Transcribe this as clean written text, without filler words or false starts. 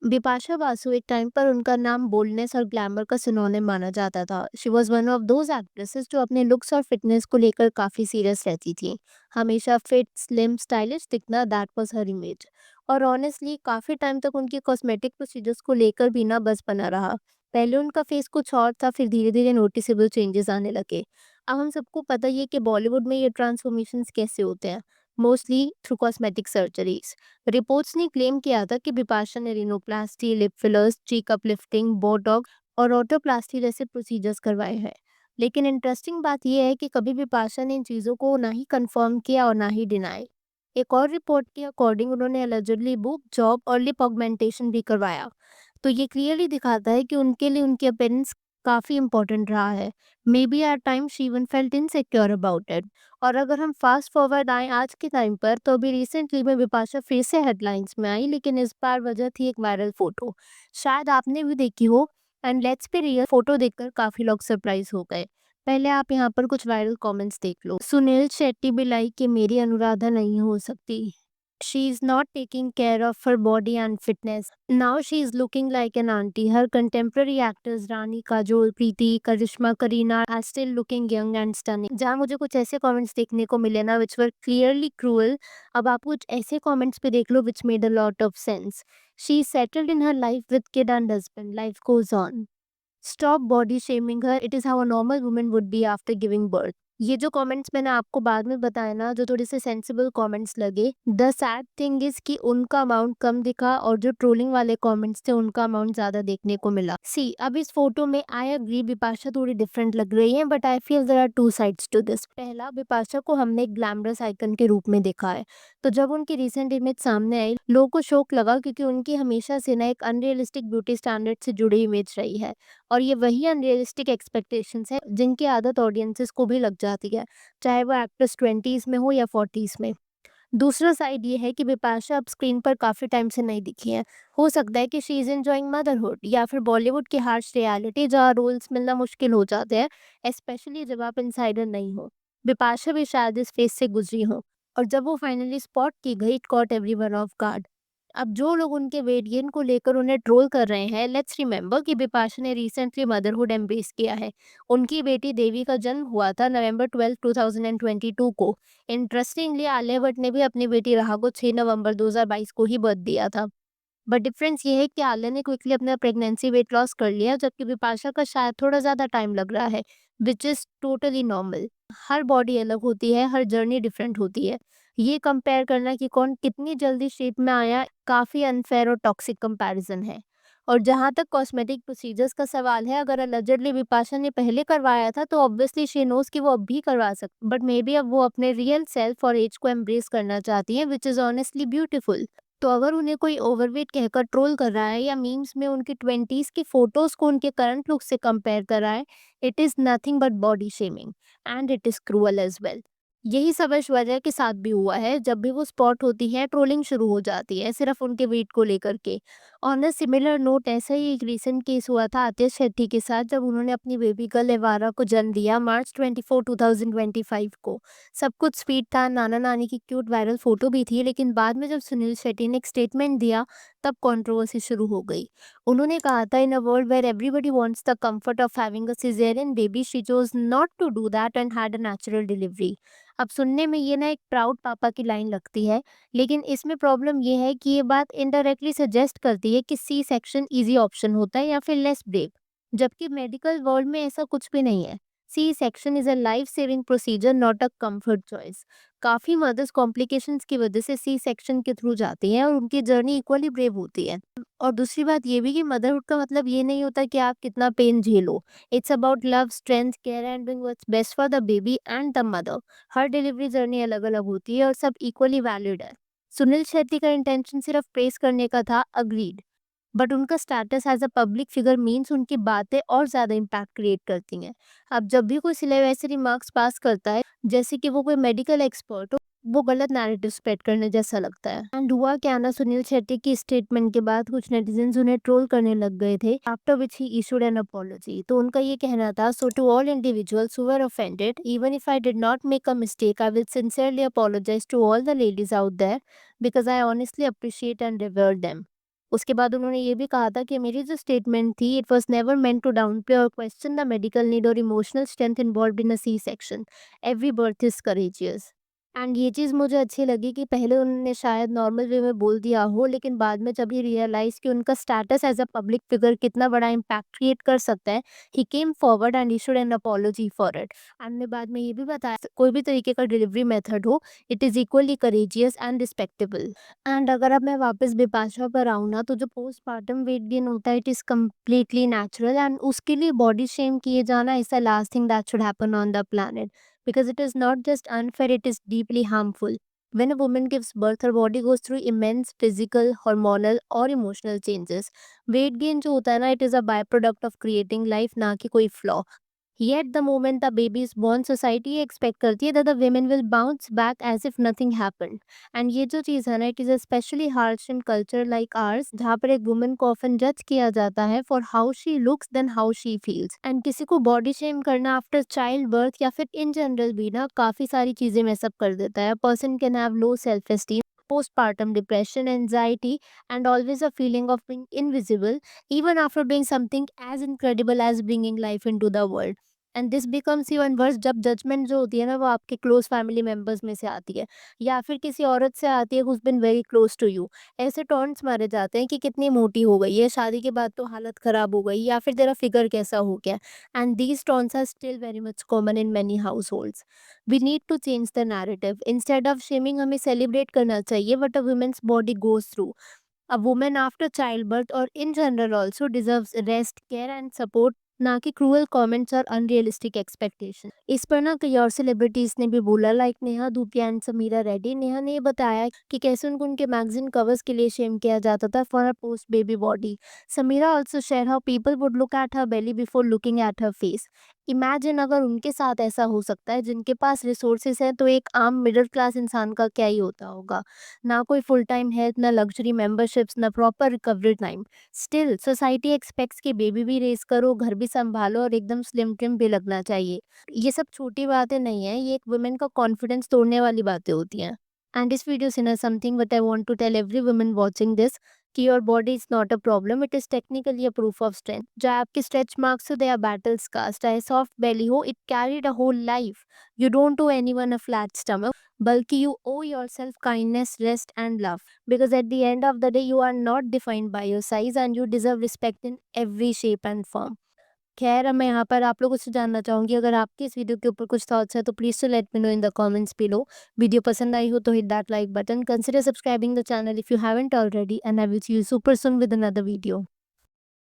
बिपाशा बासु एक टाइम पर उनका नाम बोल्डनेस और ग्लैमर का सिनोनिम माना जाता था। She was one of those actresses जो अपने लुक्स और फिटनेस को लेकर काफ़ी सीरियस रहती थी। हमेशा फिट, स्लिम, स्टाइलिश दिखना, दैट वाज हर इमेज। और ऑनेस्टली काफ़ी टाइम तक उनकी कॉस्मेटिक प्रोसीजर्स को लेकर भी ना बस बना रहा। पहले उनका फेस कुछ और था, फिर धीरे धीरे नोटिसेबल चेंजेस आने लगे। अब हम सबको पता ही है कि बॉलीवुड में ये ट्रांसफॉर्मेशंस कैसे होते हैं, mostly through cosmetic surgeries. Reports ने क्लेम किया था कि बिपाशा ने रिनोप्लास्टी, लिप फिलर्स, चीक अपलिफ्टिंग, बोटॉक्स और ऑटोप्लास्टी जैसे प्रोसीजर्स करवाए हैं। लेकिन इंटरेस्टिंग बात यह है कि कभी बिपाशा ने इन चीज़ों को ना ही कंफर्म किया और ना ही डिनाई। एक और रिपोर्ट के अकॉर्डिंग उन्होंने अलेजेडली बुक जॉब और लिप ऑगमेंटेशन भी करवाया। तो ये क्लियरली दिखाता है कि उनके लिए उनकी अपीयरेंस काफ़ी इंपॉर्टेंट रहा है। Maybe at time she even felt insecure about it. और अगर हम फास्ट फॉरवर्ड आएँ आज के टाइम पर, तो अभी रिसेंटली में बिपाशा फिर से हेडलाइंस में आई, लेकिन इस बार वजह थी एक वायरल फ़ोटो। शायद आपने भी देखी हो। And let's be real, photo देखकर काफ़ी लोग सरप्राइज़ हो गए। पहले आप यहाँ पर कुछ वायरल कमेंट्स देख लो। सुनील शेट्टी भी लाइक कि मेरी अनुराधा नहीं हो सकती। She is not taking care of her body and fitness. Now she is looking like an auntie. Her contemporary actors Rani, Kajol, Preeti, Karishma, Kareena are still looking young and stunning. जहाँ मुझे कुछ ऐसे comments देखने को मिले ना which were clearly cruel, अब आप कुछ ऐसे कमेंट्स पे देख लो which made a lot of sense. She is settled in her life with kid and husband. Life goes on. Stop body shaming her. It is how a normal woman would be after giving birth. ये जो comments मैंने आपको बाद में बताए ना, जो थोड़े से सेंसिबल कमेंट्स लगे, द सैड थिंग इज कि उनका अमाउंट कम दिखा और जो ट्रोलिंग वाले कमेंट्स थे उनका अमाउंट ज्यादा देखने को मिला। सी, अब इस फोटो में आई एग्री बिपाशा थोड़ी डिफरेंट लग रही है, but I feel there are two sides to this. पहला, बिपाशा को हमने एक ग्लैमरस आइकन के रूप में देखा है। तो जब उनकी रिसेंट इमेज सामने आई, लोगों को शौक लगा क्योंकि उनकी हमेशा से ना एक अनरियलिस्टिक ब्यूटी स्टैंडर्ड से जुड़ी इमेज रही है। और ये वही अनरियलिस्टिक एक्सपेक्टेशंस है जिनकी आदत ऑडियंसेस को भी लग जाती है, चाहे वो एक्ट्रेस 20s में हो या 40s में। दूसरा साइड ये है कि बिपाशा अब स्क्रीन पर काफ़ी टाइम से नहीं दिखी हैं। हो सकता है कि शी इज़ एन्जॉइंग मदरहुड या फिर बॉलीवुड की हार्श रियलिटी जहाँ रोल्स मिलना मुश्किल हो जाते हैं, स्पेशली जब आप इनसाइडर नहीं हो। बिपाशा भी शायद इस फेज से गुजरी हो, और जब वो फाइनली स्पॉट की गई, it caught everyone of guard. अब जो लोग उनके वेट गेन को लेकर उन्हें ट्रोल कर रहे हैं, लेट्स रिमेंबर कि बिपाशा ने रिसेंटली मदरहुड एम्ब्रेस किया है। उनकी बेटी देवी का जन्म हुआ था नवंबर 12, 2022 को। इंटरेस्टिंगली आलिया भट्ट ने भी अपनी बेटी राहा को 6 नवंबर 2022 को ही बर्थ दिया था। बट डिफरेंस ये है कि आलिया ने क्विकली अपना प्रेगनेंसी वेट लॉस कर लिया, जबकि बिपाशा का शायद थोड़ा ज़्यादा टाइम लग रहा है, which is totally normal. Her body अलग होती है, हर जर्नी डिफरेंट होती है। ये कंपेयर करना कि कौन कितनी जल्दी शेप में आया, काफ़ी अनफेयर और टॉक्सिक कंपैरिजन है। और जहाँ तक कॉस्मेटिक प्रोसीजर्स का सवाल है, अगर अलेजेडली बिपाशा ने पहले करवाया था तो ऑब्वियसली शी नोज कि वो अब भी करवा सकती, बट मे बी अब वो अपने रियल सेल्फ और एज को एम्ब्रेस करना चाहती है, विच इज़ ऑनेस्टली ब्यूटीफुल। तो अगर उन्हें कोई ओवरवेट कहकर ट्रोल कर रहा है या मीम्स में उनकी 20s की फोटोज को उनके करंट लुक से कंपेयर कर रहा है, it is nothing but body shaming, and it is cruel as well. यही सब ऐश्वर्या के साथ भी हुआ है। जब भी वो स्पॉट होती है, ट्रोलिंग शुरू हो जाती है सिर्फ उनके वेट को लेकर के। ऑन अ सिमिलर नोट, ऐसा ही एक रीसेंट केस हुआ था आतिश शेट्टी के साथ, जब उन्होंने अपनी बेबी गर्ल एवारा को जन्म दिया मार्च 24, 2025 को। सब कुछ स्वीट था, नाना नानी की क्यूट वायरल फोटो भी थी, लेकिन बाद में जब सुनील शेट्टी ने एक स्टेटमेंट दिया, तब कंट्रोवर्सी शुरू हो गई। उन्होंने कहा था, in a world where everybody wants the comfort of having a caesarean baby, she chose not to do that and had a natural delivery. अब सुनने में ये ना एक प्राउड पापा की लाइन लगती है, लेकिन इसमें प्रॉब्लम ये है कि ये बात इनडायरेक्टली सजेस्ट करती है कि सी सेक्शन ईजी ऑप्शन होता है या फिर लेस ब्रेव, जबकि मेडिकल वर्ल्ड में ऐसा कुछ भी नहीं है। C section is a life saving procedure, not a comfort choice. काफ़ी मदर्स कॉम्प्लिकेशंस की वजह से सी सेक्शन के थ्रू जाती हैं और उनकी जर्नी इक्वली ब्रेव होती है। और दूसरी बात ये भी कि मदरहुड का मतलब ये नहीं होता कि आप कितना पेन झेलो। It's about love, strength, care and doing what's best for the baby and the mother. Her delivery journey अलग अलग होती है और सब इक्वली वैलिड है। सुनील शेट्टी का इंटेंशन सिर्फ प्रेस करने का था, अग्रीड, बट उनका status as a public figure means उनकी बातें और ज़्यादा इम्पैक्ट क्रिएट करती हैं। अब जब भी कोई सिलाई वैसे रिमार्क्स पास करता है, जैसे कि वो कोई मेडिकल एक्सपर्ट हो, वो गलत नैरेटिव स्प्रेड करने जैसा लगता है। एंड हुआ क्या ना, सुनील शेट्टी की स्टेटमेंट के बाद कुछ नेटिजन्स उन्हें ट्रोल करने लग गए थे, after which he issued an apology. तो उनका ये कहना था, so to all individuals who were offended, even if I did not make a mistake, I will sincerely apologize to all the ladies out there because I honestly appreciate and revere them. उसके बाद उन्होंने ये भी कहा था कि मेरी जो स्टेटमेंट थी, it was never meant to downplay or question the medical need or emotional strength involved in a C section. Every birth is courageous. And ये चीज़ मुझे अच्छी लगी कि पहले उन्होंने शायद नॉर्मल वे में बोल दिया हो, लेकिन बाद में जब ही रियलाइज़ कि उनका status as a public figure कितना बड़ा इम्पैक्ट क्रिएट कर सकता है, he came forward and issued an apology for it. And ने बाद में ये भी बताया, कोई भी तरीके का डिलीवरी मेथड हो, it is equally courageous and respectable. And अगर अब मैं वापस बिपाशा पर आऊँ ना, तो जो पोस्टपार्टम वेट गेन होता है, it is completely natural and उसके लिए बॉडी शेम किए जाना is the last thing that should happen on the planet, because it is not just unfair, it is deeply harmful. When a woman gives birth, her body goes through immense physical, hormonal or emotional changes. Weight gain जो होता है ना, it is a byproduct of creating life, ना कि कोई flaw. Yet the moment the baby is born, society expect करती है that the women will bounce back as if nothing happened. And ये जो चीज़ है ना, it is especially harsh in culture like ours, जहाँ पर एक woman को often judge किया जाता है for how she looks than how she feels. And किसी को body shame करना after child birth या फिर in general भी ना काफ़ी सारी चीज़ें mess up कर देता है. A person can have low self esteem, postpartum depression, anxiety, and always a feeling of being invisible, even after doing something as incredible as bringing life into the world. And this becomes even worse जब judgement जो होती है ना, वो आपके close family members में से आती है या फिर किसी औरत से आती है who's been very close to you. ऐसे टॉन्ट्स मारे जाते हैं कि कितनी मोटी हो गई है, शादी के बाद तो हालत खराब हो गई, या फिर तेरा फिगर कैसा हो गया। And these taunts are still very much common in many households. We need to change the narrative. Instead of shaming हमें सेलिब्रेट करना चाहिए what a women's body goes through. A woman after childbirth or in general also deserves rest, care and support, ना कि cruel comments और unrealistic expectation. इस पर ना कई और सेलिब्रिटीज ने भी बोला, लाइक नेहा धूपिया एंड समीरा रेड्डी। नेहा ने ये बताया कि कैसे उनको उनके मैगजीन कवर्स के लिए शेम किया जाता था for her post baby body. Sameera also share how people would look at her belly before looking at her face. Imagine अगर उनके साथ ऐसा हो सकता है, जिनके पास रिसोर्सेज हैं, तो एक आम मिडिल क्लास इंसान का क्या ही होता होगा। ना कोई फुल टाइम हेल्थ, ना लग्जरी मेंबरशिप्स, ना proper recovery time. Still society aspects कि बेबी भी रेस करो, घर भी संभालो और एकदम स्लिम ट्रिम भी लगना चाहिए। ये सब छोटी बातें नहीं है, ये एक वुमेन का कॉन्फिडेंस तोड़ने वाली बातें होती हैं। And this video is something but I want to tell every woman watching this कि your body is not a problem, it is technically a proof of strength. चाहे आपके स्ट्रेच मार्क्स हो, दे आर बैटल स्कार्स, चाहे soft belly हो, it carried a whole life. You don't owe anyone a flat stomach, बल्कि you owe yourself kindness, rest and love, because at the end of the day you are not defined by your size and you deserve respect in every shape and form. खैर, अब मैं यहाँ पर आप लोगों से जानना चाहूँगी, अगर आपके इस वीडियो के ऊपर कुछ थॉट्स हैं तो please to let me know in the comments below. Video पसंद आई हो तो hit that like button, consider subscribing the channel if you haven't already, and I will see you super soon with another video.